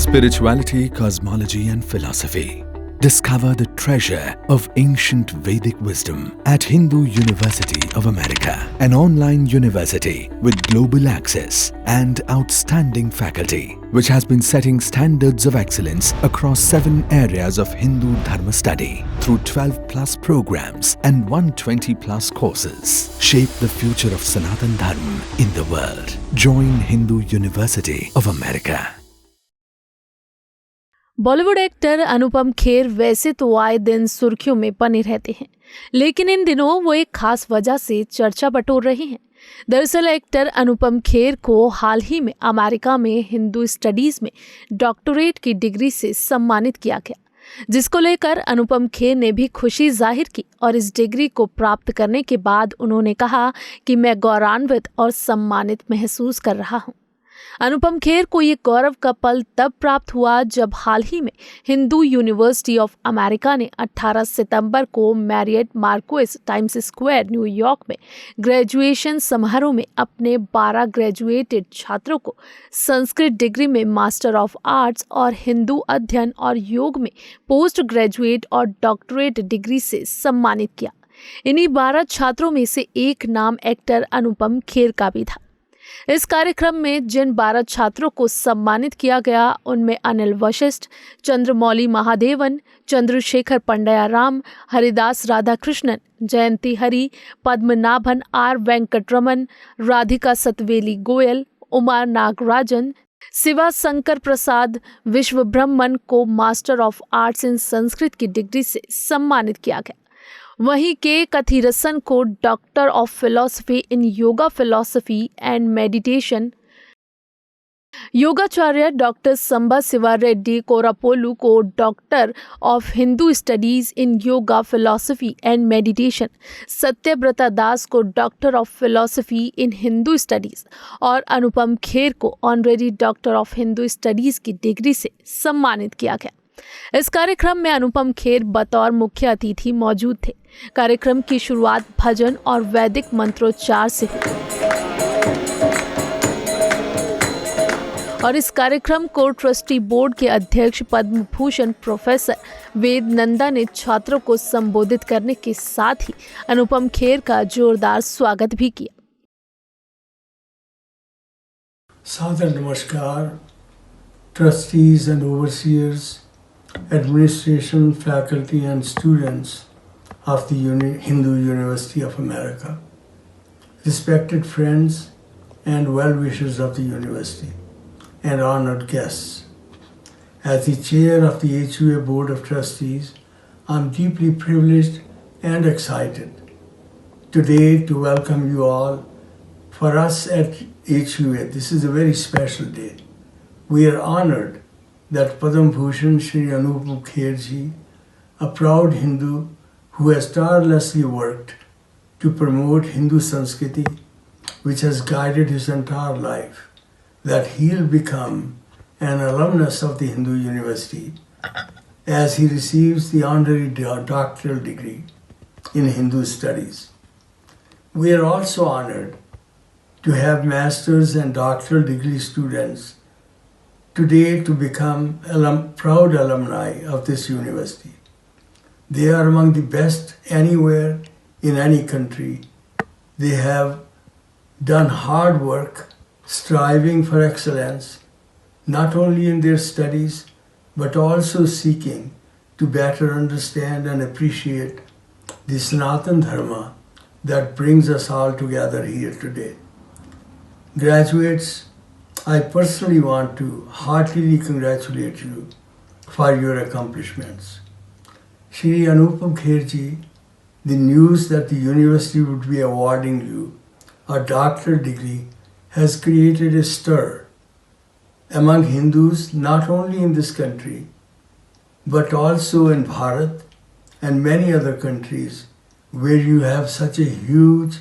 Spirituality, cosmology and philosophy. Discover the treasure of ancient Vedic wisdom at Hindu University of America, an online university with global access and outstanding faculty, which has been setting standards of excellence across 7 areas of Hindu Dharma study through 12 plus programs and 120 plus courses. Shape the future of Sanatan Dharma in the world. Join Hindu University of America. Bollywood actor Anupam Kher वैसे तो आए दिन सुर्खियों में बने रहते हैं, लेकिन इन दिनों वो एक खास वजह से चर्चा बटोर रहे हैं। दरअसल एक्टर अनुपम खेर को हाल ही में अमेरिका में हिंदू स्टडीज में डॉक्टरेट की डिग्री से सम्मानित किया गया, जिसको लेकर अनुपम खेर ने भी खुशी जाहिर की और इस डिग्री को प्राप्त करने के बाद उन्होंने कहा कि मैं गौरवान्वित और सम्मानित महसूस कर रहा हूँ। अनुपम खेर को ये गौरव का पल तब प्राप्त हुआ जब हाल ही में हिंदू यूनिवर्सिटी ऑफ अमेरिका ने 18 सितंबर को Marriott Marquis Times Square New York में ग्रेजुएशन समारोह में अपने 12 ग्रेजुएटेड छात्रों को संस्कृत डिग्री में मास्टर ऑफ आर्ट्स और हिंदू अध्ययन और योग में पोस्ट ग्रेजुएट और डॉक्टरेट डिग्री से सम्मानित किया। इन्हीं 12 छात्रों में से एक नाम एक्टर अनुपम खेर का भी था। इस कार्यक्रम में जिन 12 छात्रों को सम्मानित किया गया उनमें अनिल वशिष्ठ, चंद्रमौली महादेवन, चंद्रशेखर पंडयाराम, हरिदास राधाकृष्णन, जयंती हरि, पद्मनाभन आर वेंकटरमन, राधिका सतवेली गोयल, उमा नागराजन, शिवा शंकर प्रसाद, विश्व ब्रह्मन को मास्टर ऑफ आर्ट्स इन संस्कृत की डिग्री से सम्मानित किया गया। वहीं के कथीरसन को doctor of philosophy in yoga philosophy and meditation, Yogacharya doctor Samba Shiva Reddy Korapolu को doctor of Hindu studies in yoga philosophy and meditation, Satyavrata Das को doctor of philosophy in Hindu studies और अनुपम खेर को honorary doctor of Hindu studies की डिग्री से सम्मानित किया गया। इस कार्यक्रम में अनुपम खेर बतौर मुख्य अतिथि मौजूद थे। कार्यक्रम की शुरुआत भजन और वैदिक मंत्रोच्चार से हुई और इस कार्यक्रम को ट्रस्टी बोर्ड के अध्यक्ष पद्म भूषण प्रोफेसर वेद नंदा ने छात्रों को संबोधित करने के साथ ही अनुपम खेर का जोरदार स्वागत भी किया। सादर नमस्कार। Trustees and overseers, administration, faculty and students of the Hindu University of America, respected friends and well-wishers of the university, and honored guests. As the chair of the HUA Board of Trustees, I'm deeply privileged and excited today to welcome you all. For us at HUA, this is a very special day. We are honored that Padma Bhushan Shri Anupam Kher ji, a proud Hindu who has tirelessly worked to promote Hindu Sanskriti, which has guided his entire life, that he'll become an alumnus of the Hindu University as he receives the honorary doctoral degree in Hindu Studies. We are also honored to have master's and doctoral degree students today to become proud alumni of this university. They are among the best anywhere in any country. They have done hard work, striving for excellence, not only in their studies, but also seeking to better understand and appreciate the Sanatan Dharma that brings us all together here today. Graduates, I personally want to heartily congratulate you for your accomplishments. Shri Anupam Kher ji, the news that the university would be awarding you a doctorate degree has created a stir among Hindus not only in this country but also in Bharat and many other countries where you have such a huge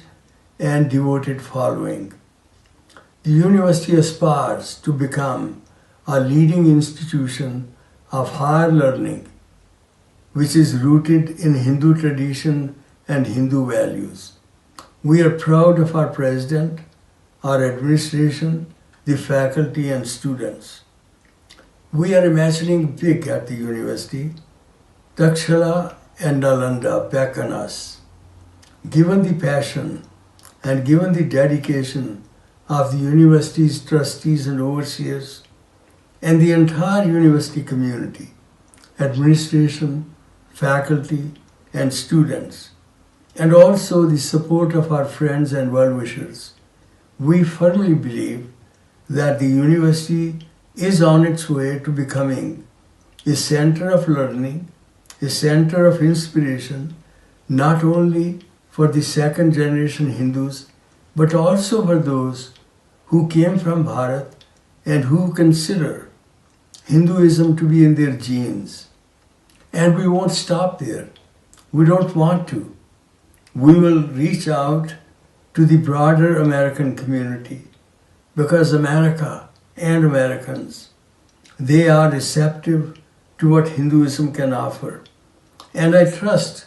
and devoted following. The university aspires to become a leading institution of higher learning which is rooted in Hindu tradition and Hindu values. We are proud of our president, our administration, the faculty and students. We are imagining big at the university. Takshila and Nalanda beckon us. Given the passion and given the dedication of the university's trustees and overseers and the entire university community, administration, faculty, and students, and also the support of our friends and well-wishers, we firmly believe that the university is on its way to becoming a center of learning, a center of inspiration, not only for the second generation Hindus, but also for those who came from Bharat and who consider Hinduism to be in their genes. And we won't stop there. We don't want to. We will reach out to the broader American community because America and Americans, they are receptive to what Hinduism can offer. And I trust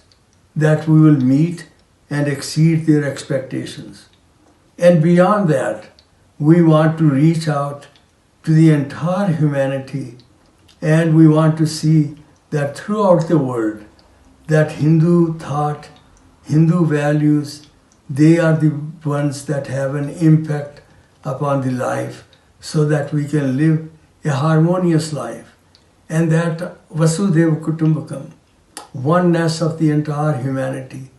that we will meet and exceed their expectations. And beyond that, we want to reach out to the entire humanity, and we want to see that throughout the world, that Hindu thought, Hindu values, they are the ones that have an impact upon the life so that we can live a harmonious life. And that Vasudhaiva Kutumbakam, oneness of the entire humanity,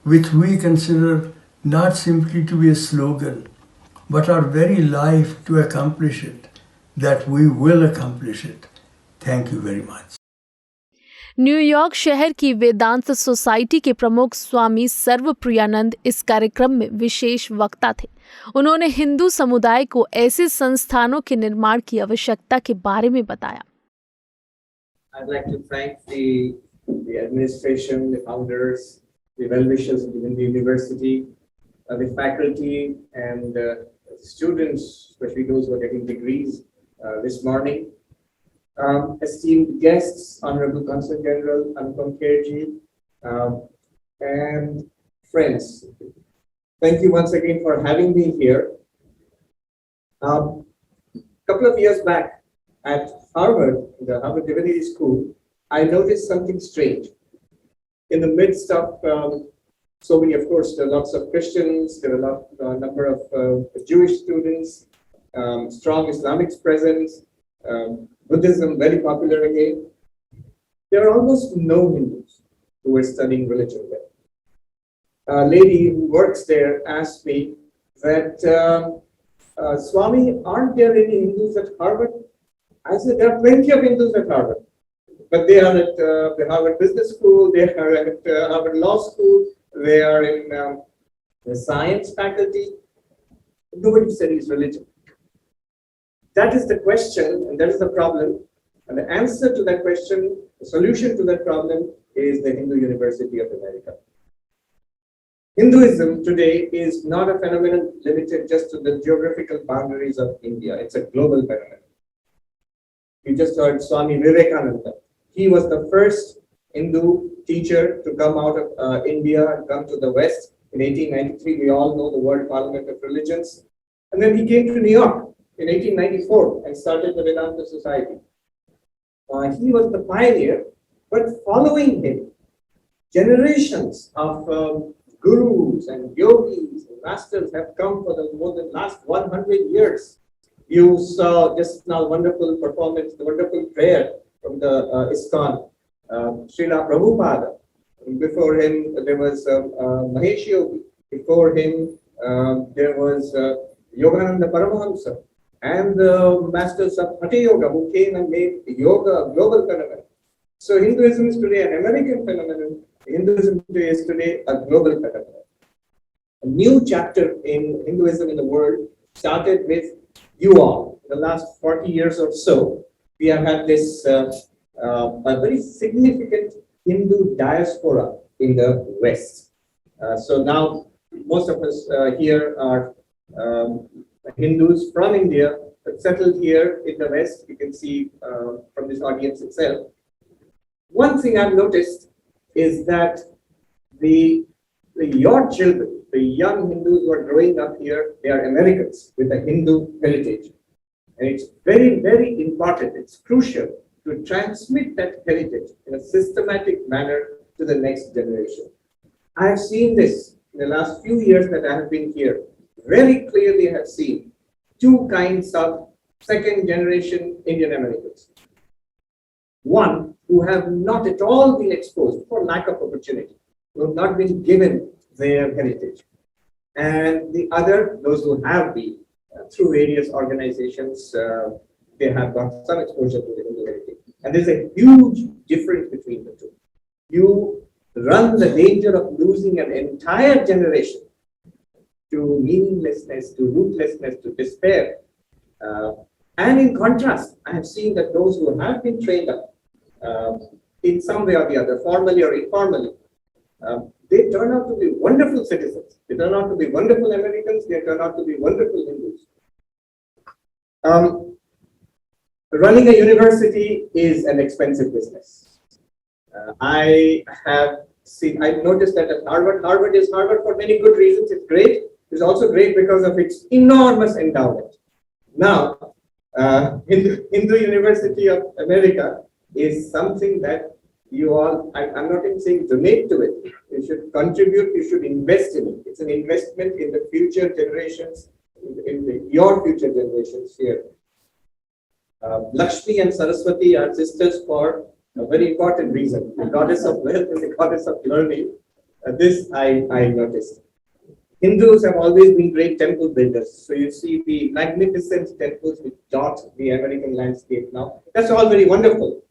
which we consider not simply to be a slogan, but our very life to accomplish it, that we will accomplish it. Thank you very much. New York शहर की वेदांत society के प्रमुख स्वामी सर्वप्रियानंद इस कार्यक्रम में विशेष वक्ता थे। उन्होंने हिंदू समुदाय को ऐसे संस्थानों के निर्माण की आवश्यकता के बारे में बताया। I'd like to thank the administration, the founders, the well-wishers within the university, the faculty, and students, especially those who are getting degrees this morning. Esteemed guests, Honorable Consul General Anupam Kher ji, and friends, thank you once again for having me here. A couple of years back at Harvard, the Harvard Divinity School, I noticed something strange. In the midst of so many, of course, there are lots of Christians, there are a number of Jewish students, strong Islamic presence, Buddhism very popular again. There are almost no Hindus who are studying religion there. A lady who works there asked me that, Swami, aren't there any Hindus at Harvard? I said, there are plenty of Hindus at Harvard, but they are at the Harvard Business School, they are at Harvard Law School, they are in the science faculty. Nobody studies religion. That is the question, and that is the problem. And the answer to that question, the solution to that problem, is the Hindu University of America. Hinduism today is not a phenomenon limited just to the geographical boundaries of India. It's a global phenomenon. You just heard Swami Vivekananda. He was the first Hindu teacher to come out of India and come to the West in 1893. We all know the World Parliament of Religions. And then he came to New York in 1894 and started the Vedanta Society. He was the pioneer, but following him, generations of gurus and yogis and masters have come for the more than last 100 years. You saw just now wonderful performance, the wonderful prayer from the ISKCON, Srila Prabhupada. Before him, there was Mahesh Yogi. Before him, there was Yogananda Paramahamsa and the masters of Hatha Yoga who came and made yoga a global phenomenon. So Hinduism is today an American phenomenon. Hinduism today is today a global phenomenon. A new chapter in Hinduism in the world started with you all. In the last 40 years or so, we have had this a very significant Hindu diaspora in the West. So now most of us here are Hindus from India, but settled here in the West. You can see from this audience itself. One thing I've noticed is that your children, the young Hindus who are growing up here, they are Americans with a Hindu heritage. And it's very, very important, it's crucial to transmit that heritage in a systematic manner to the next generation. I have seen this in the last few years that I have been here. Very clearly, I have seen two kinds of second generation Indian Americans. One, who have not at all been exposed for lack of opportunity, who have not been given their heritage. And the other, those who have been, through various organizations, they have got some exposure to the Hindu heritage. And there's a huge difference between the two. You run the danger of losing an entire generation to meaninglessness, to rootlessness, to despair. And in contrast, I have seen that those who have been trained up in some way or the other, formally or informally, they turn out to be wonderful citizens. They turn out to be wonderful Americans. They turn out to be wonderful Hindus. Running a university is an expensive business. I've noticed that at Harvard is Harvard for many good reasons. It's great. It's also great because of its enormous endowment. Now, Hindu University of America is something that you all, I'm not even saying donate to it. You should contribute, you should invest in it. It's an investment in the future generations, your future generations here. Lakshmi and Saraswati are sisters for a very important reason. The goddess of wealth and the goddess of learning. This I noticed. Hindus have always been great temple builders. So you see the magnificent temples which dot the American landscape now. That's all very wonderful.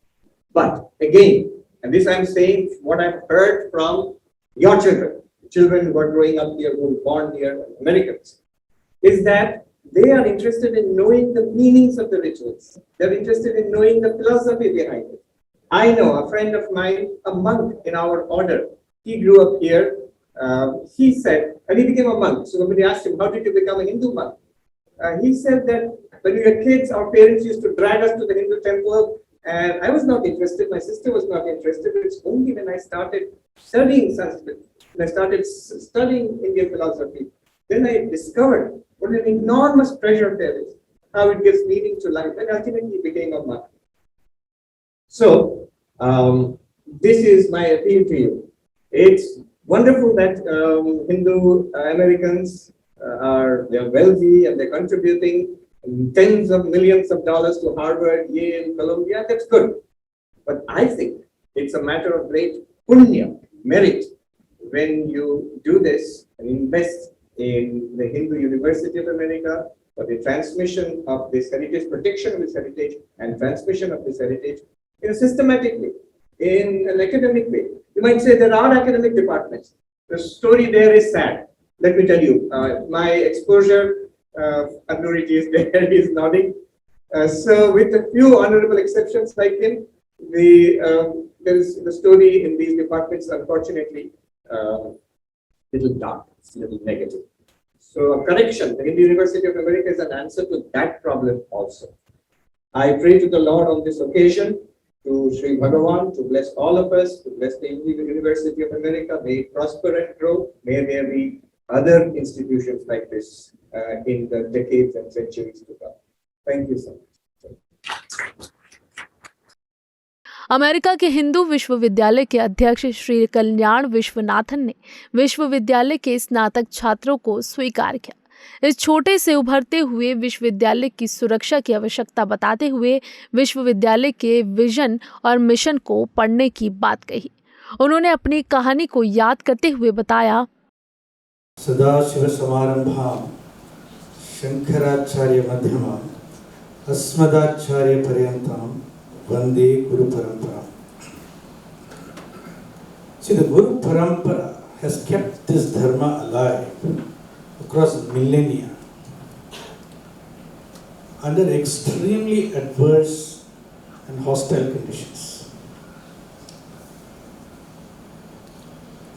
But again, and this I'm saying what I've heard from your children who are growing up here, who were born here, Americans, is that they are interested in knowing the meanings of the rituals. They're interested in knowing the philosophy behind it. I know a friend of mine, a monk in our order, he grew up here. He said, and he became a monk. So somebody asked him, how did you become a Hindu monk? He said that when we were kids, our parents used to drag us to the Hindu temple. And I was not interested. My sister was not interested. It's only when I started studying Sanskrit, when I started studying Indian philosophy, then I discovered what an enormous treasure there is, how it gives meaning to life, and ultimately became a monk. So, this is my appeal to you. It's wonderful that Hindu Americans they're wealthy and they're contributing tens of millions of dollars to Harvard, Yale, Columbia. That's good. But I think it's a matter of great punya, merit, when you do this and invest in the Hindu University of America for the transmission of this heritage, protection of this heritage, and transmission of this heritage in a systematic way, in an academic way. You might say there are academic departments. The story there is sad. Let me tell you, my exposure, Anuriji is there, he is nodding. So with a few honorable exceptions like him, there is the story in these departments, unfortunately, little dark, it's a little negative. So a correction, the Hindu University of America is an answer to that problem also. I pray to the Lord on this occasion, to Sri Bhagavan, to bless all of us, to bless the Hindu University of America. May it prosper and grow. May there be other institutions like this in the decades and centuries to come. Thank you so much. America के हिंदू विश्वविद्यालय के अध्यक्ष श्री कल्याण विश्वनाथन ने विश्वविद्यालय के स्नातक छात्रों को स्वीकार किया। इस छोटे से उभरते हुए विश्वविद्यालय की सुरक्षा की आवश्यकता बताते हुए विश्वविद्यालय के विजन और मिशन को पढ़ने की बात कही। उन्होंने अपनी कहानी को याद करते हुए बताया, सदाशिव समारंभां शंकराचार्य मध्यमां अस्मदाचार्य पर्यन्तां वंदे Guru Parampara. See, the Guru Parampara has kept this dharma alive across millennia under extremely adverse and hostile conditions.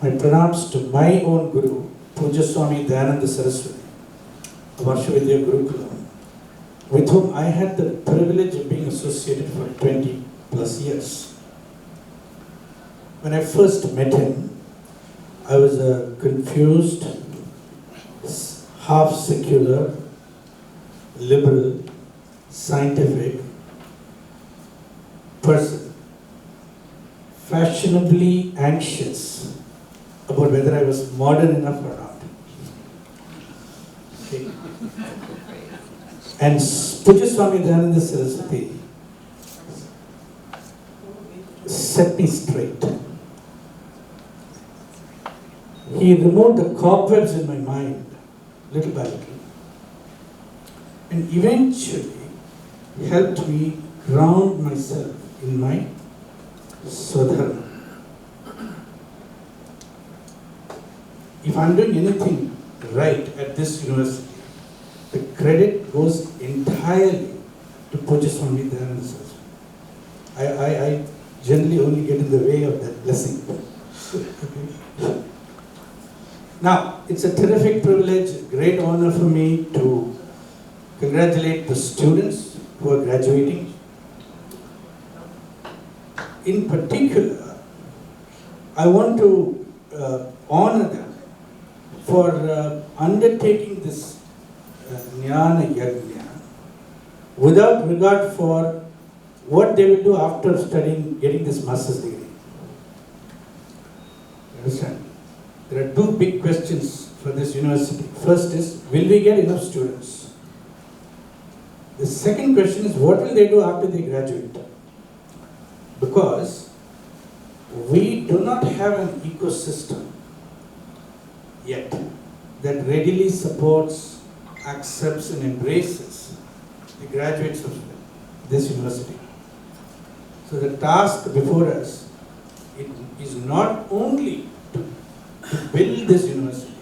My pranams to my own Guru, Puja Swami Dayananda Saraswati, Varshavidya Gurukulam, with whom I had the privilege of being associated for 20 plus years. When I first met him, I was a confused, half secular, liberal, scientific person, fashionably anxious about whether I was modern enough or not. Okay. And Puja Swami Dayananda Saraswati set me straight. He removed the cobwebs in my mind, little by little, and eventually helped me ground myself in my Swadharma. If I'm doing anything right at this university, the credit goes entirely to Puja Swami Dayananda Saraswati. I generally only get in the way of that blessing. Okay. Now, it's a terrific privilege, a great honor for me to congratulate the students who are graduating. In particular, I want to honor them for undertaking this Jnana Yajna without regard for what they will do after studying, getting this master's degree. You understand? There are two big questions for this university. First is, will we get enough students? The second question is, what will they do after they graduate? Because we do not have an ecosystem yet that readily supports, accepts and embraces the graduates of this university. So the task before us is not only to build this university,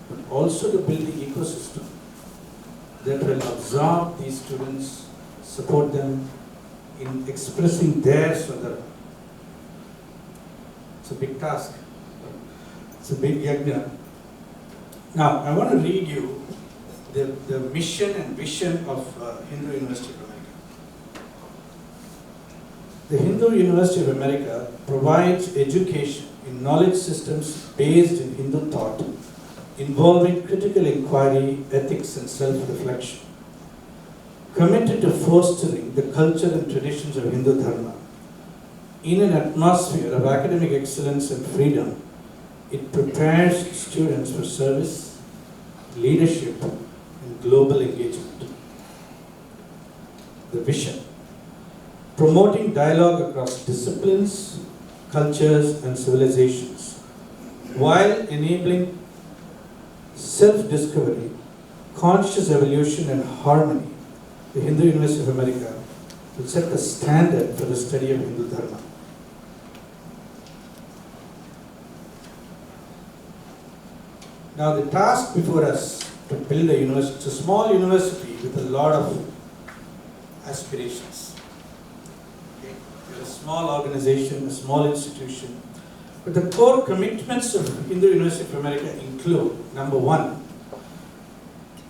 but also to build the ecosystem that will absorb these students, support them in expressing their Swadharma. It's a big task. It's a big yajna. Now, I want to read you the mission and vision of Hindu University of America. The Hindu University of America provides education in knowledge systems based in Hindu thought, involving critical inquiry, ethics, and self-reflection. Committed to fostering the culture and traditions of Hindu Dharma, in an atmosphere of academic excellence and freedom, it prepares students for service, leadership, and global engagement. The vision: promoting dialogue across disciplines, cultures, and civilizations, while enabling self-discovery, conscious evolution, and harmony. The Hindu University of America will set the standard for the study of Hindu Dharma. Now, the task before us to build a university, it's a small university with a lot of aspirations. Okay? We're a small organization, a small institution, but the core commitments of Hindu University of America include, number one,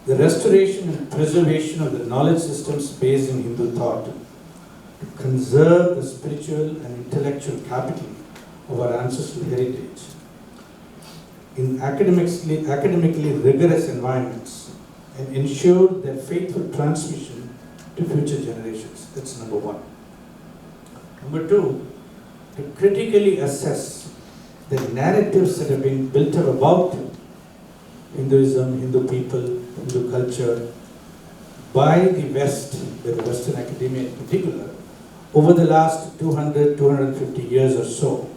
the restoration and preservation of the knowledge systems based in Hindu thought, to conserve the spiritual and intellectual capital of our ancestral heritage in academically rigorous environments, and ensure their faithful transmission to future generations. That's number one. Number two, to critically assess the narratives that have been built up about Hinduism, Hindu people, Hindu culture by the West, by the Western academia in particular, over the last 200, 250 years or so,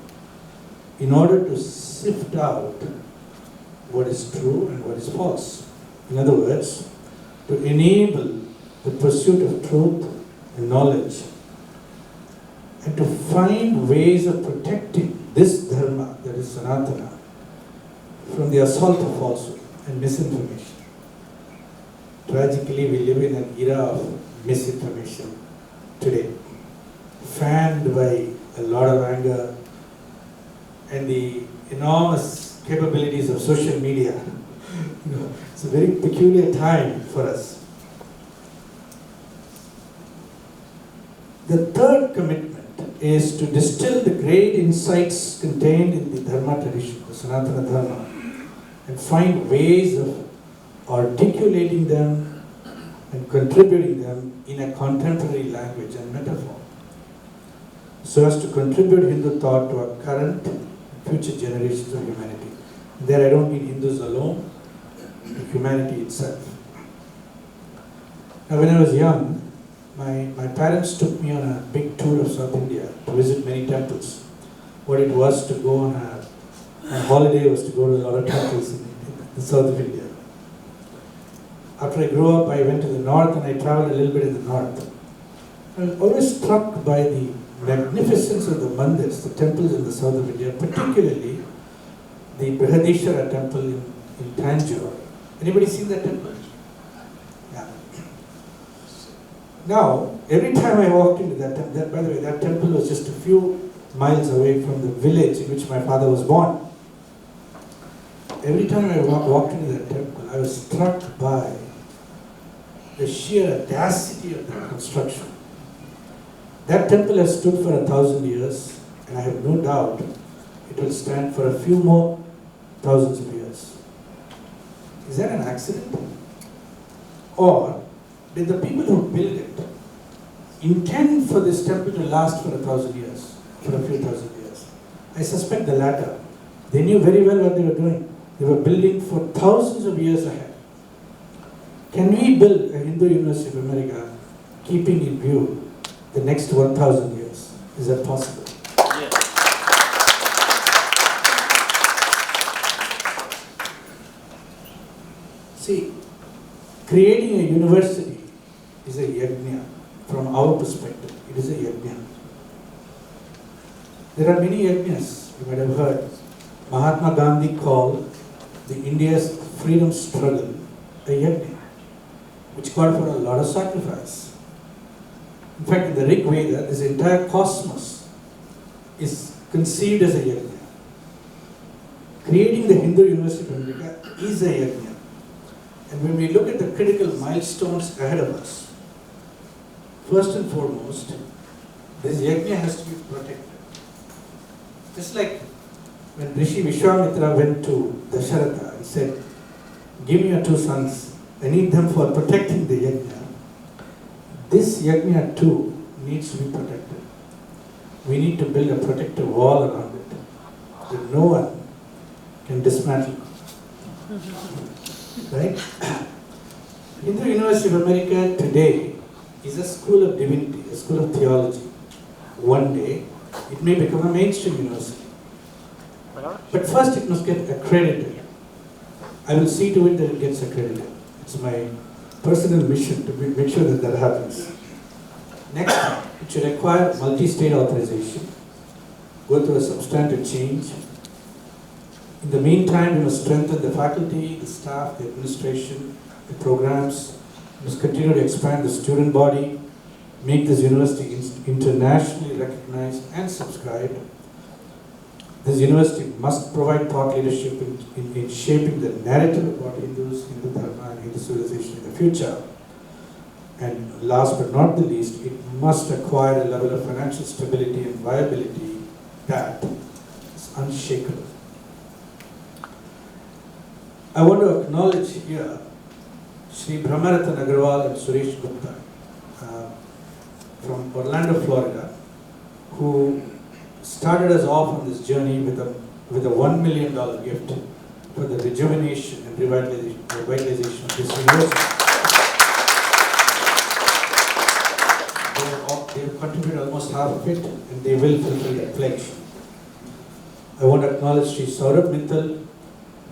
in order to sift out what is true and what is false. In other words, to enable the pursuit of truth and knowledge, and to find ways of protecting this dharma, that is Sanatana, from the assault of falsehood and misinformation. Tragically, we live in an era of misinformation today, fanned by a lot of anger and the enormous capabilities of social media. It's a very peculiar time for us. The third commitment is to distill the great insights contained in the Dharma tradition, the Sanatana Dharma, and find ways of articulating them and contributing them in a contemporary language and metaphor, so as to contribute Hindu thought to our current and future generations of humanity. There I don't mean Hindus alone, but humanity itself. Now when I was young, my parents took me on a big tour of South India to visit many temples. What it was to go on a holiday was to go to a lot of temples in the south of India. After I grew up, I went to the north and I traveled a little bit in the north. I was always struck by the magnificence of the mandirs, the temples in the south of India, particularly the Brihadishwara temple in Tanjore. Anybody seen that temple? Yeah. Now, every time I walked into that temple, by the way, that temple was just a few miles away from the village in which my father was born. Every time I walked into that temple, I was struck by the sheer audacity of the construction. That temple has stood for 1,000 years, and I have no doubt it will stand for a few more thousands of years. Is that an accident? Or did the people who built it intend for this temple to last for 1,000 years, for a few thousand years? I suspect the latter. They knew very well what they were doing. They were building for thousands of years ahead. Can we build a Hindu University of America keeping in view the next 1,000 years? Is that possible? Yes. See, creating a university is a yajna from our perspective. It is a yajna. There are many yajnas. You might have heard Mahatma Gandhi called the India's freedom struggle a yajna, which called for a lot of sacrifice. In fact, in the Rig Veda, this entire cosmos is conceived as a yajna. Creating the Hindu University of America is a yajna. And when we look at the critical milestones ahead of us, first and foremost, this yajna has to be protected. Just like when Rishi Vishwamitra went to Dasharatha, he said, "Give me your 2 sons, I need them for protecting the yajna." This yajna too needs to be protected. We need to build a protective wall around it that no one can dismantle. Right? Hindu University of America today is a school of divinity, a school of theology. One day, it may become a mainstream university. But first it must get accredited. I will see to it that it gets accredited. It's my personal mission to make sure that that happens. Next, it should acquire multi-state authorization, go through a substantive change. In the meantime, we must strengthen the faculty, the staff, the administration, the programs. We must continue to expand the student body, make this university internationally recognized and subscribed. This university must provide thought leadership in shaping the narrative about Hindus, Hindu Dharma, and Hindu civilization in the future. And last but not the least, it must acquire a level of financial stability and viability that is unshakable. I want to acknowledge here Sri Brahmaratan Agarwal and Suresh Gupta from Orlando, Florida, who started us off on this journey with a $1 million gift for the rejuvenation and revitalization of this university. They have contributed almost half of it, and they will fulfill that pledge. I want to acknowledge Sri Saurabh Mittal,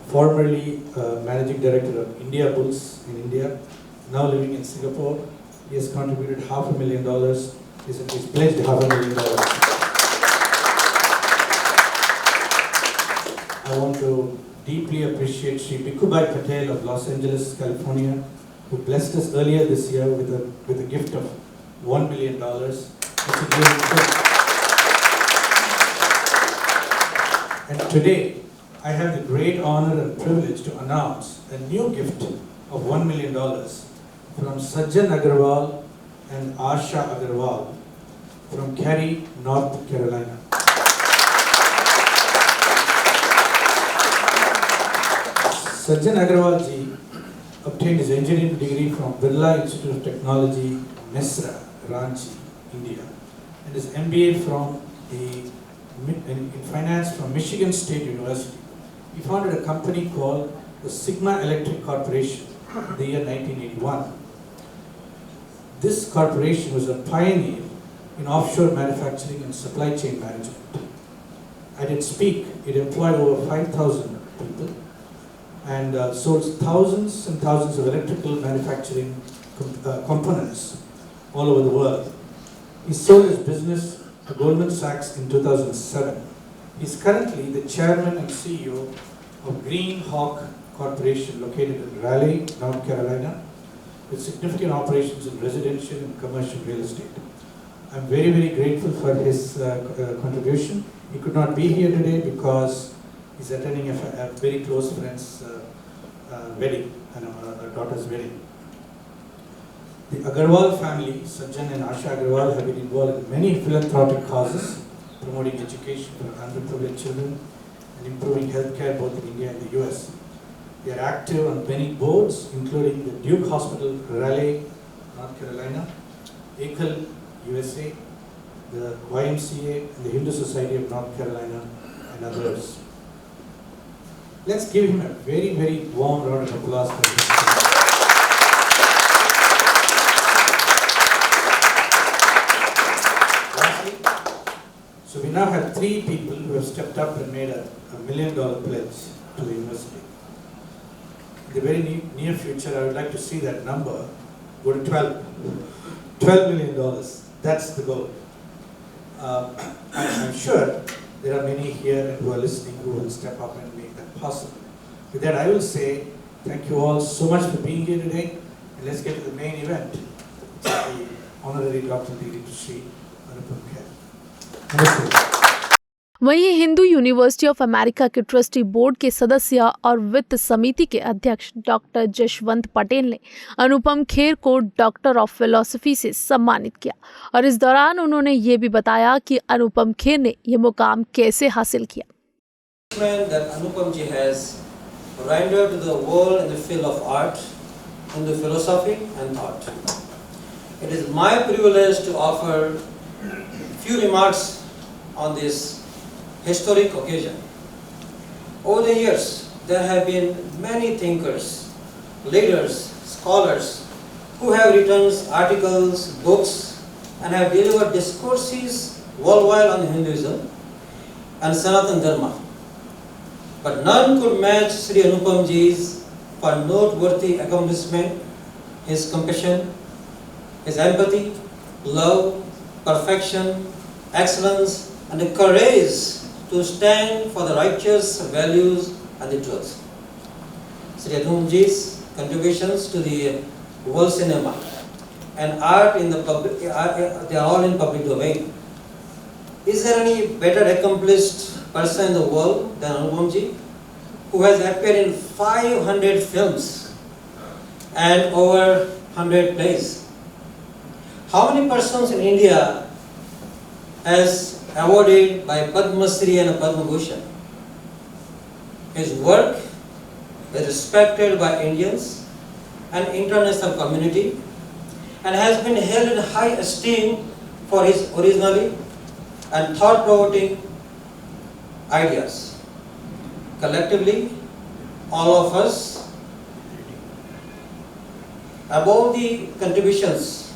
formerly Managing Director of India Bulls in India, now living in Singapore. He has contributed $500,000. He's pledged $500,000. I want to deeply appreciate Sri Bikubai Patel of Los Angeles, California, who blessed us earlier this year with a gift of $1 million. And today, I have the great honor and privilege to announce a new gift of $1 million from Sajjan Agarwal and Asha Agarwal from Cary, North Carolina. Sajjan Agarwal ji, obtained his engineering degree from Birla Institute of Technology, Mesra, Ranchi, India, and his MBA from in finance from Michigan State University. He founded a company called the Sigma Electric Corporation in the year 1981. This corporation was a pioneer in offshore manufacturing and supply chain management. At its peak, it employed over 5,000 people and sold thousands and thousands of electrical manufacturing components all over the world. He sold his business to Goldman Sachs in 2007. He is currently the chairman and CEO of Green Hawk Corporation located in Raleigh, North Carolina, with significant operations in residential and commercial real estate. I'm very, very grateful for his contribution. He could not be here today because he's attending a very close friend's wedding, a daughter's wedding. The Agarwal family, Sajjan and Asha Agarwal, have been involved in many philanthropic causes, promoting education for underprivileged children and improving healthcare both in India and the US. They are active on many boards, including the Duke Hospital, Raleigh, North Carolina, ACL, USA, the YMCA, and the Hindu Society of North Carolina, and others. Let's give him a very, very warm round of applause for this. So we now have 3 people who have stepped up and made a $1 million pledge to the university. In the very near future, I would like to see that number go to $12 million. That's the goal. I'm sure there are many here who are listening who will step up and make that possible. With that, I will say thank you all so much for being here today, and let's get to the main event. It's the honorary doctor degree to Sri Anupam Kher. वहीं Hindu university of America के trustee board के सदस्य और वित्त समिति के अध्यक्ष doctor Jashwant Patel ने अनुपम खेर को डॉक्टर ऑफ फिलॉसफी से सम्मानित किया और इस दौरान उन्होंने ये भी बताया कि अनुपम खेर ने ये मुकाम कैसे हासिल किया। That Anupam ji has rendered to the world in the field of art, in the philosophy and thought. It is my privilege to offer few remarks on this historic occasion. Over the years, there have been many thinkers, leaders, scholars who have written articles, books, and have delivered discourses worldwide on Hinduism and Sanatana Dharma. But none could match Sri Anupam ji's for noteworthy accomplishment, his compassion, his empathy, love, perfection, excellence, and the courage to stand for the righteous values and the truth. Sri Anupam ji's contributions to the world cinema and art in the public, they are all in public domain. Is there any better accomplished person in the world than Anupam ji, who has appeared in 500 films and over 100 plays? How many persons in India has awarded by Padma Shri and Padma Bhushan? His work is respected by Indians and international community and has been held in high esteem for his originality and thought-provoking ideas. Collectively, all of us, above the contributions,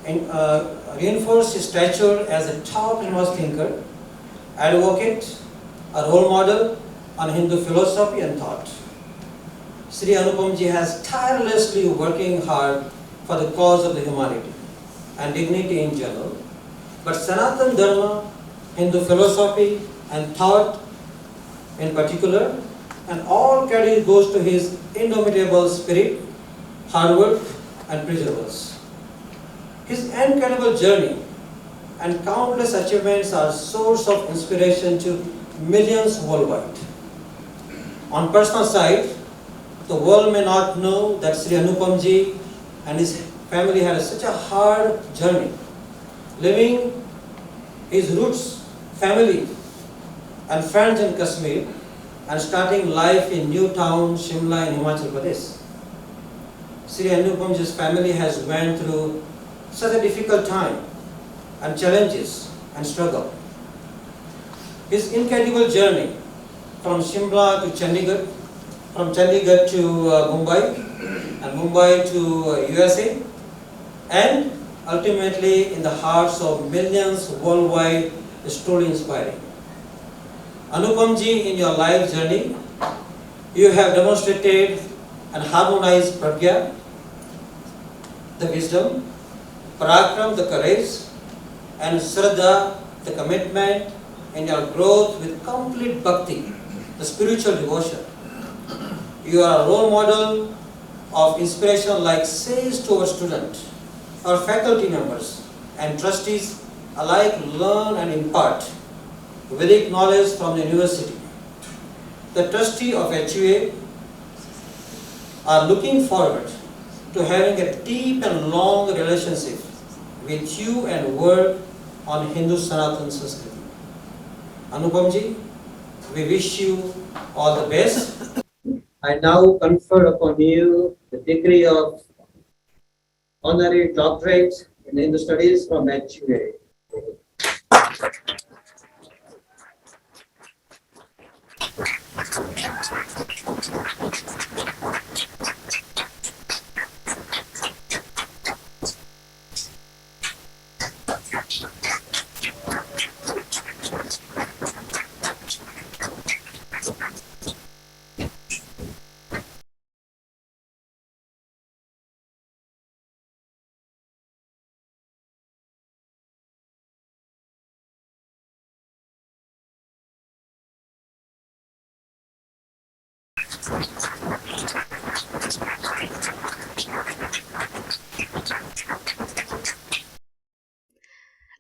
reinforce his stature as a top universe thinker, advocate, a role model on Hindu philosophy and thought. Sri Anupam ji has tirelessly working hard for the cause of the humanity and dignity in general. But Sanatana Dharma, Hindu philosophy and thought in particular, and all credit goes to his indomitable spirit, hard work and perseverance. His incredible journey and countless achievements are source of inspiration to millions worldwide. On personal side, the world may not know that Sri Anupam ji and his family had such a hard journey, leaving his roots, family and friends in Kashmir and starting life in new town Shimla in Himachal Pradesh. Sri Anupamji's family has went through such a difficult time and challenges and struggle. His incredible journey from Shimla to Chandigarh, from Chandigarh to Mumbai, and Mumbai to USA, and ultimately in the hearts of millions worldwide is truly inspiring. Anupamji, in your life journey, you have demonstrated and harmonized pragya, the wisdom, parakram, the courage, and shraddha, the commitment, in your growth with complete bhakti, the spiritual devotion. You are a role model of inspiration, like says to our students, our faculty members and trustees alike learn and impart Vedic knowledge from the university. The trustee of HUA are looking forward to having a deep and long relationship with you and work on Hindu Sanatan Sanskrit. Anupamji, we wish you all the best. I now confer upon you the degree of honorary doctorate in Hindu Studies from HUA.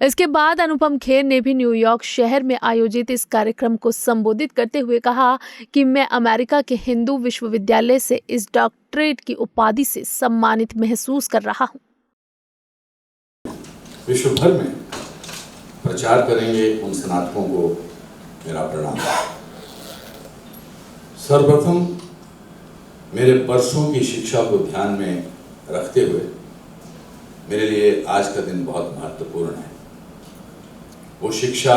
इसके बाद अनुपम खेर ने भी New York शहर में आयोजित इस कार्यक्रम को संबोधित करते हुए कहा कि मैं अमेरिका के हिंदू विश्वविद्यालय से इस डॉक्टरेट की उपाधि से सम्मानित महसूस कर रहा हूं। विश्व भर में प्रचार करेंगे उन स्नातकों को मेरा प्रणाम। सर्वप्रथम मेरे वर्षों की शिक्षा को ध्यान में रखते हुए मेरे लिए आज का दिन बहुत महत्वपूर्ण है। वो शिक्षा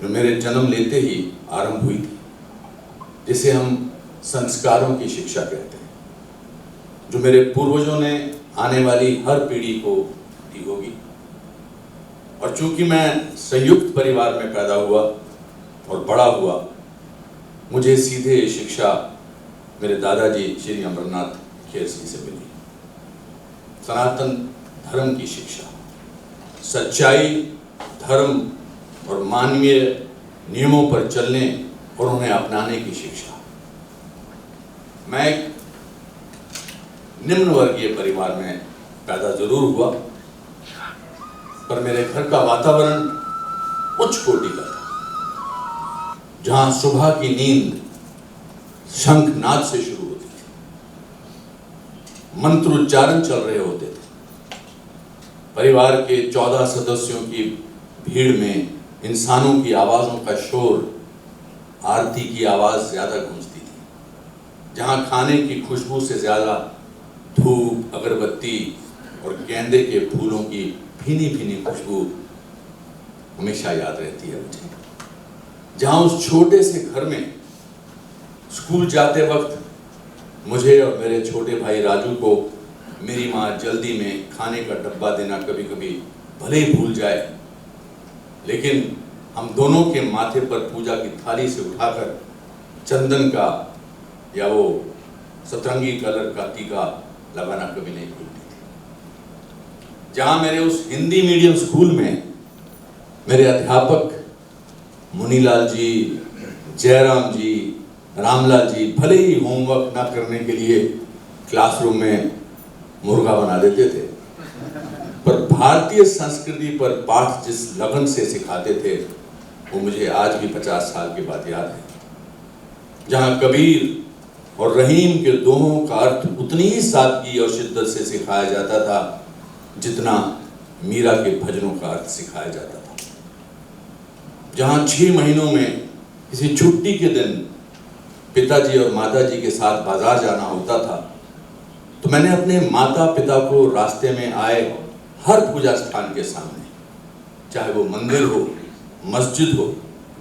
जो मेरे जन्म लेते ही आरंभ हुई थी, जिसे हम संस्कारों की शिक्षा कहते हैं, जो मेरे पूर्वजों ने आने वाली हर पीढ़ी को दी होगी। और चूंकि मैं संयुक्त परिवार में पैदा हुआ और बड़ा हुआ, मुझे सीधे शिक्षा मेरे दादाजी श्री अमरनाथ खेर जी से मिली। सनातन धर्म की शिक्षा, सच्चाई, धर्म और मानवीय नियमों पर चलने और उन्हें अपनाने की शिक्षा। मैं एक निम्न वर्गीय परिवार में पैदा जरूर हुआ, पर मेरे घर का वातावरण उच्च कोटि का था, जहां सुबह की नींद शंखनाद से शुरू होती थी, मंत्रोच्चारण चल रहे होते थे। परिवार के 14 सदस्यों की भीड़ में इंसानों की आवाजों का शोर, आरती की आवाज ज्यादा गूंजती थी। जहां खाने की खुशबू से ज्यादा धूप, अगरबत्ती और गेंदे के फूलों की भीनी भीनी खुशबू हमेशा याद रहती है मुझे। जहां उस छोटे से घर में स्कूल जाते वक्त मुझे और मेरे छोटे भाई राजू को मेरी माँ जल्दी में खाने का डब्बा देना कभी कभी भले ही भूल जाए, लेकिन हम दोनों के माथे पर पूजा की थाली से उठाकर चंदन का या वो सतरंगी कलर का टीका लगाना कभी नहीं भूलती थी। जहाँ मेरे उस हिंदी मीडियम स्कूल में मेरे अध्यापक मुनीलाल जी, जयराम जी, रामलाल जी भले ही होमवर्क ना करने के लिए क्लासरूम में मुर्गा बना देते थे, पर भारतीय संस्कृति पर पाठ जिस लगन से सिखाते थे वो मुझे आज भी 50 साल के बाद याद है। जहाँ कबीर और रहीम के दोहों का अर्थ उतनी ही सादगी और शिद्दत से सिखाया जाता था जितना मीरा के भजनों का अर्थ सिखाया जाता था। जहाँ 6 महीनों में किसी छुट्टी के दिन पिताजी और माताजी के साथ बाजार जाना होता था, तो मैंने अपने माता पिता को रास्ते में आए हर पूजा स्थान के सामने, चाहे वो मंदिर हो, मस्जिद हो,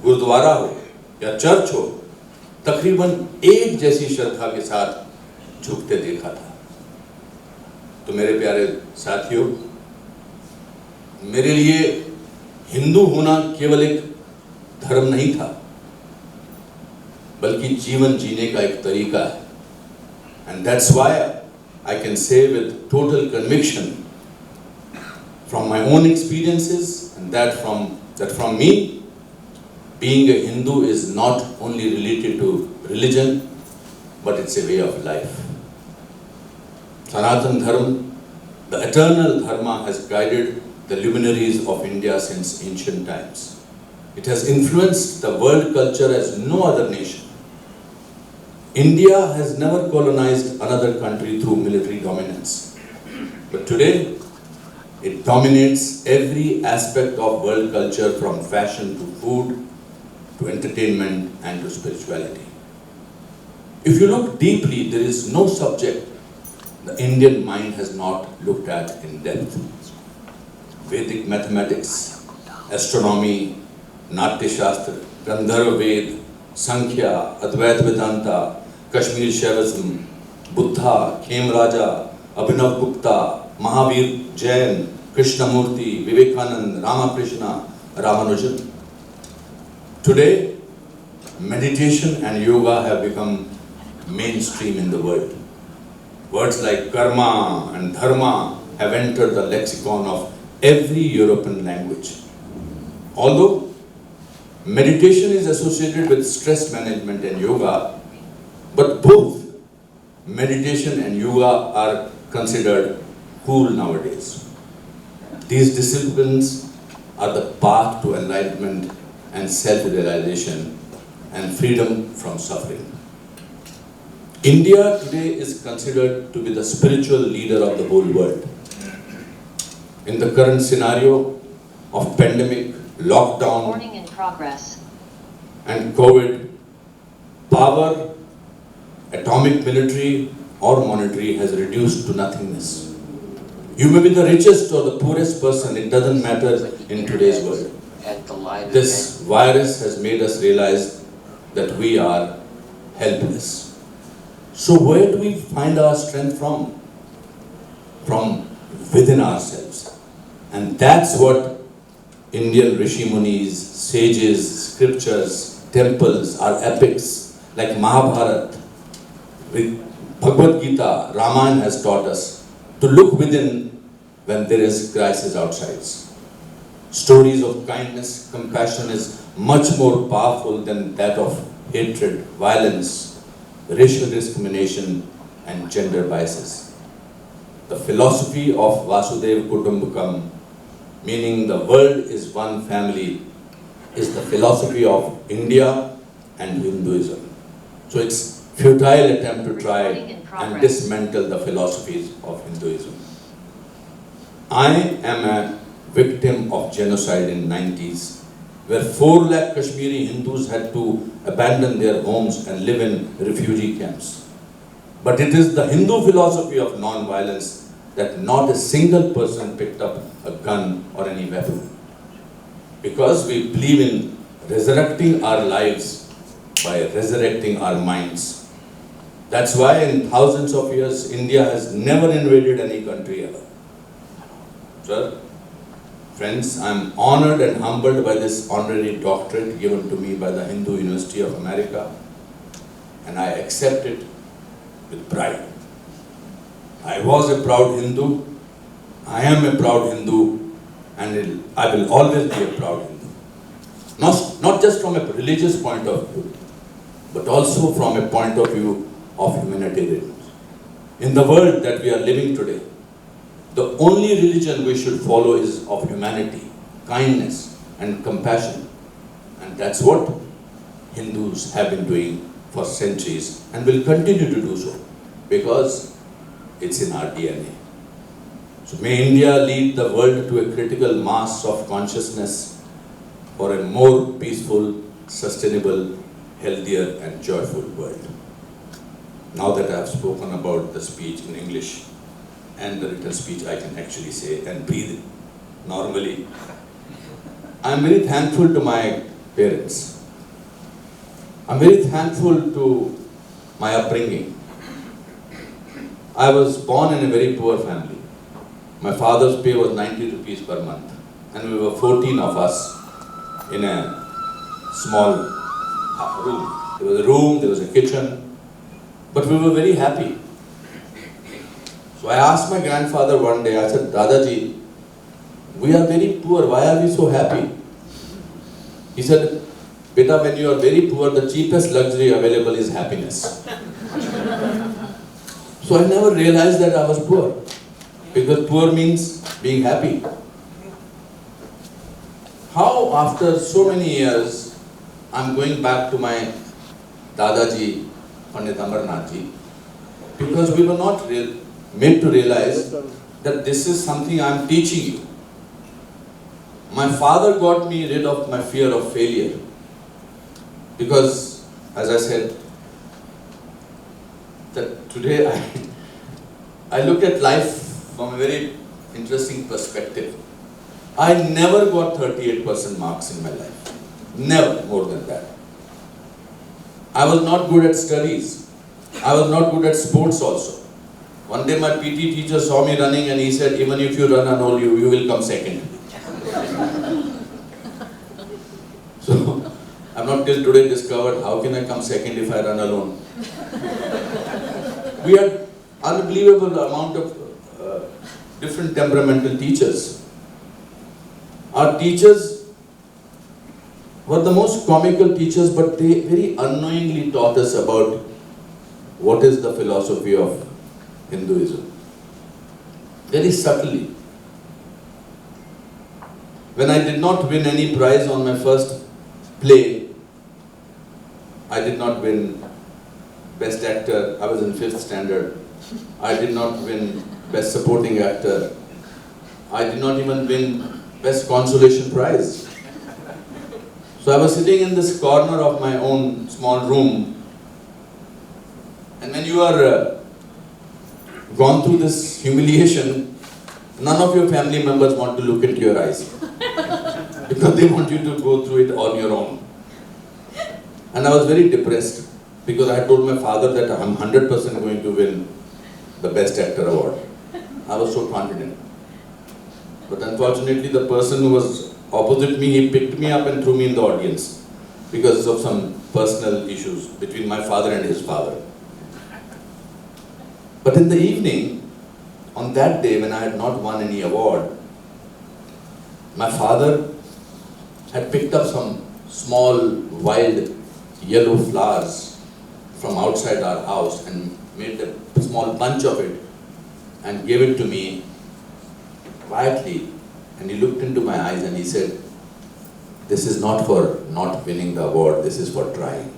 गुरुद्वारा हो या चर्च हो, तकरीबन एक जैसी श्रद्धा के साथ झुकते देखा था। तो मेरे प्यारे साथियों, मेरे लिए हिंदू होना केवल एक धर्म नहीं था, बल्कि जीवन जीने का एक तरीका है। And that's why I can say with total conviction from my own experiences and that from me, being a Hindu is not only related to religion, but it's a way of life. Sanatan Dharma, the eternal dharma, has guided the luminaries of India since ancient times. It has influenced the world culture as no other nation. India has never colonized another country through military dominance. But today, it dominates every aspect of world culture, from fashion to food, to entertainment and to spirituality. If you look deeply, there is no subject the Indian mind has not looked at in depth. Vedic mathematics, astronomy, Natya Shastra, Gandharva Ved, Sankhya, Advaita Vedanta, Kashmir Shaivism, Buddha, Khem Raja, Abhinav Gupta, Mahavir Jain, Krishnamurti, Vivekanand, Ramakrishna, Ramanujan. Today, meditation and yoga have become mainstream in the world. Words like karma and dharma have entered the lexicon of every European language. Although meditation is associated with stress management and yoga, but both meditation and yoga are considered cool nowadays. These disciplines are the path to enlightenment and self-realization and freedom from suffering. India today is considered to be the spiritual leader of the whole world. In the current scenario of pandemic, lockdown, Recording in progress. and COVID, power, atomic, military or monetary has reduced to nothingness. You may be the richest or the poorest person, it doesn't matter in today's world. This virus has made us realize that we are helpless. So where do we find our strength from? From within ourselves. And that's what Indian Rishi Munis, sages, scriptures, temples, our epics like Mahabharata, Bhagavad Gita, Ramayana has taught us to look within when there is crisis outside. Stories of kindness, compassion is much more powerful than that of hatred, violence, racial discrimination and gender biases. The philosophy of Vasudhaiva Kutumbakam, meaning the world is one family, is the philosophy of India and Hinduism. So it's futile attempt to try and dismantle the philosophies of Hinduism. I am a victim of genocide in 90s, where 4 lakh Kashmiri Hindus had to abandon their homes and live in refugee camps. But it is the Hindu philosophy of non-violence that not a single person picked up a gun or any weapon. Because we believe in resurrecting our lives by resurrecting our minds. That's why in thousands of years, India has never invaded any country ever. Sir, friends, I am honored and humbled by this honorary doctorate given to me by the Hindu University of America, and I accept it with pride. I was a proud Hindu, I am a proud Hindu, and I will always be a proud Hindu. Not just from a religious point of view, but also from a point of view of humanitarian. In the world that we are living today, the only religion we should follow is of humanity, kindness and compassion. And that's what Hindus have been doing for centuries and will continue to do so because it's in our DNA. So may India lead the world to a critical mass of consciousness for a more peaceful, sustainable, healthier and joyful world. now that I have spoken about the speech in English and the written speech, I can actually say and breathe normally. I am very thankful to my parents. I am very thankful to my upbringing. I was born in a very poor family. My father's pay was 90 rupees per month, and we were 14 of us in a small room. There was a room, there was a kitchen, but we were very happy. So I asked my grandfather one day, I said, Dadaji, we are very poor, why are we so happy? He said, Beta, when you are very poor, the cheapest luxury available is happiness. So I never realized that I was poor, because poor means being happy. How after so many years, I'm going back to my Dadaji, Pandit Amarnathji, because we were not made to realize that this is something I'm teaching you. My father got me rid of my fear of failure, because, as I said, that today I look at life from a very interesting perspective. I never got 38% marks in my life. Never more than that. I was not good at studies. I was not good at sports also. One day my PT teacher saw me running and he said, even if you run and all, you will come second. So, I've not till today discovered how can I come second if I run alone. We had unbelievable amount of different temperamental teachers. Our teachers were the most comical teachers, but they very unknowingly taught us about what is the philosophy of Hinduism. Very subtly. When I did not win any prize on my first play, I did not win Best Actor, I was in 5th standard. I did not win Best Supporting Actor. I did not even win Best Consolation Prize. So I was sitting in this corner of my own small room, and when you are gone through this humiliation, none of your family members want to look into your eyes because they want you to go through it on your own. And I was very depressed because I told my father that I'm 100% going to win the Best Actor award. I was so confident. But unfortunately, the person who was opposite me, he picked me up and threw me in the audience because of some personal issues between my father and his father. But in the evening, on that day when I had not won any award, my father had picked up some small wild yellow flowers from outside our house and made a small bunch of it and gave it to me quietly. And he looked into my eyes and he said, this is not for not winning the award, this is for trying.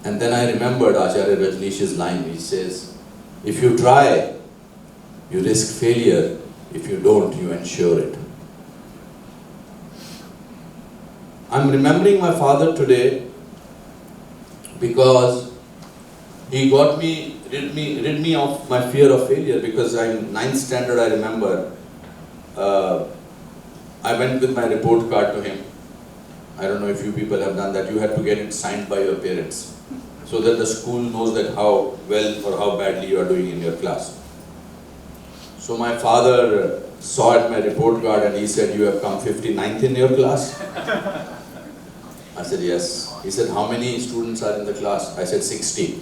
And then I remembered Acharya Rajneesh's line, which says, if you try, you risk failure. If you don't, you ensure it. I'm remembering my father today because he got me, rid me of my fear of failure, because in 9th standard, I remember, I went with my report card to him. I don't know if you people have done that. You had to get it signed by your parents so that the school knows that how well or how badly you are doing in your class. So my father saw at my report card and he said, you have come 59th in your class? I said, yes. He said, how many students are in the class? I said, 60.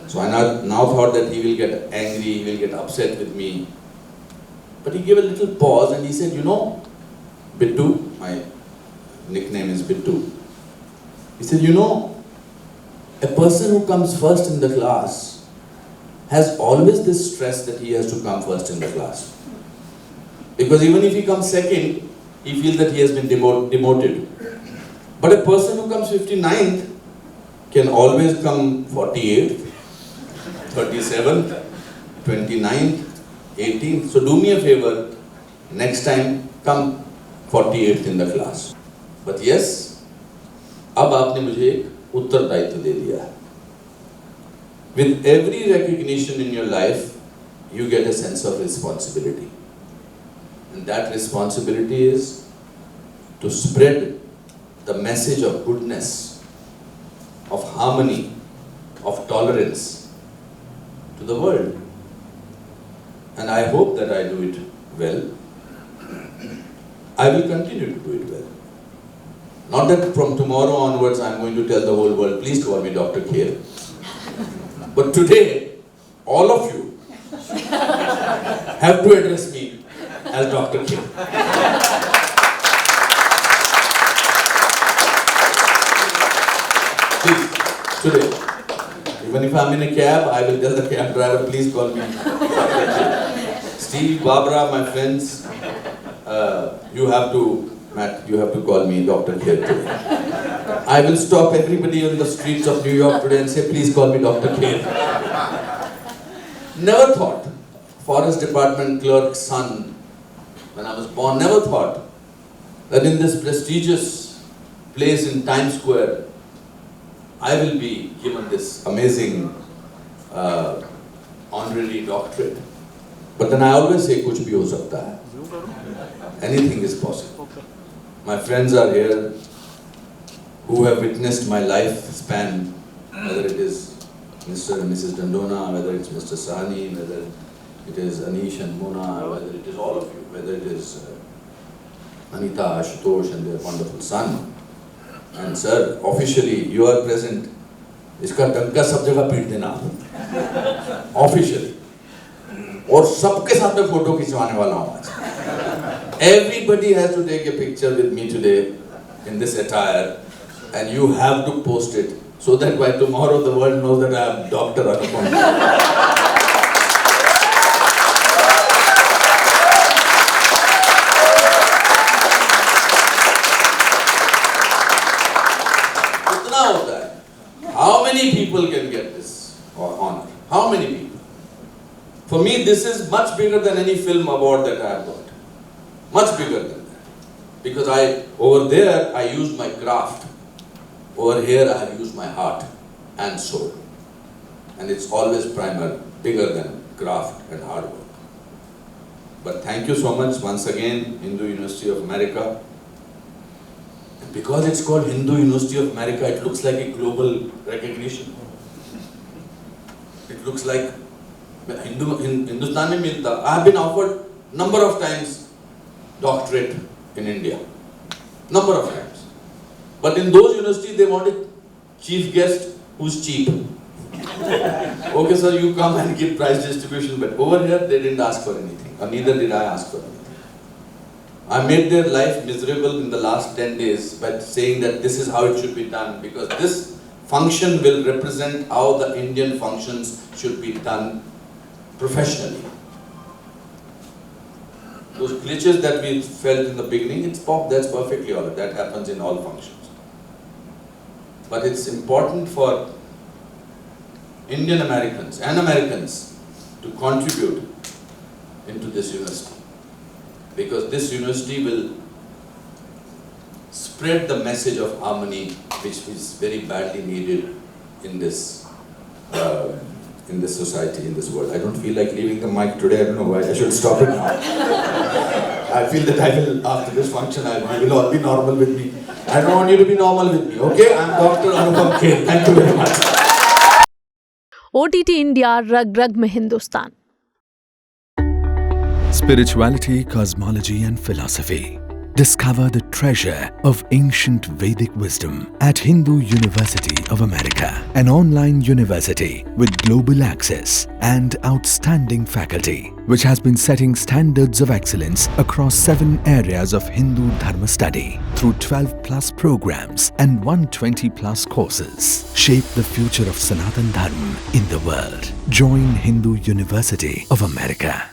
So I now thought that he will get angry, he will get upset with me. But he gave a little pause and he said, you know, Bittu, my nickname is Bittu. He said, you know, a person who comes first in the class has always this stress that he has to come first in the class. Because even if he comes second, he feels that he has been demoted. But a person who comes 59th can always come 48th, 37th, 29th, 18th. So do me a favor, next time come 48th in the class. But yes, अब आपने मुझे एक उत्तरदायित्व दे दिया है. With every recognition in your life, you get a sense of responsibility. And that responsibility is to spread the message of goodness, of harmony, of tolerance to the world. And I hope that I do it well. I will continue to do it well. Not that from tomorrow onwards I'm going to tell the whole world, please call me Dr. Kher. But today, all of you have to address me as Dr. Kher. Please, today. Even if I'm in a cab, I will tell the cab driver, please call me Dr. Kher. Steve, Barbara, my friends, Matt, you have to call me Dr. Kher today. I will stop everybody on the streets of New York today and say, please call me Dr. Kher. Never thought, Forest Department clerk's son, when I was born, never thought that in this prestigious place in Times Square, I will be given this amazing honorary doctorate. But then I always say, kuch bhi ho sakta hai. Anything is possible. My friends are here who have witnessed my lifespan, whether it is Mr. and Mrs. Dandona, whether it's Mr. Sahni, whether it is Anish and Mona, whether it is all of you, whether it is Anita, Ashutosh and their wonderful son. And sir, officially you are present. Iska danka sab jagah peet dena. Officially. और सबके साथ में photo खिंचवाने वाला हूँ आज. Everybody has to take a picture with me today in this attire, and you have to post it so that by tomorrow the world knows that I am Dr. Anupam. कितना होता है? How many people can get this honor? How many people? For me, this is much bigger than any film award that I have got. Much bigger than that. Because over there, I used my craft. Over here, I have used my heart and soul. And it's always bigger than craft and hard work. But thank you so much once again, Hindu University of America. And because it's called Hindu University of America, it looks like a global recognition. It looks like Hindustan mein milta. I have been offered number of times doctorate in India. Number of times. But in those universities, they wanted chief guest who's cheap. Okay, sir, you come and give prize distribution. But over here, they didn't ask for anything. Or neither did I ask for anything. I made their life miserable in the last 10 days by saying that this is how it should be done. Because this function will represent how the Indian functions should be done professionally. Those glitches that we felt in the beginning, that's perfectly all right. That happens in all functions. But it's important for Indian Americans and Americans to contribute into this university. Because this university will spread the message of harmony, which is very badly needed in this society, in this world. I don't feel like leaving the mic today. I don't know why. I should stop it now. I feel that after this function, you will all be normal with me. I don't want you to be normal with me, okay? I'm Dr. Anupam Kher. Thank you very much. OTT India, रग रग में Hindustan. Spirituality, cosmology and philosophy. Discover the treasure of ancient Vedic wisdom at Hindu University of America, an online university with global access and outstanding faculty, which has been setting standards of excellence across 7 areas of Hindu Dharma study through 12+ programs and 120+ courses. Shape the future of Sanatan Dharma in the world. Join Hindu University of America.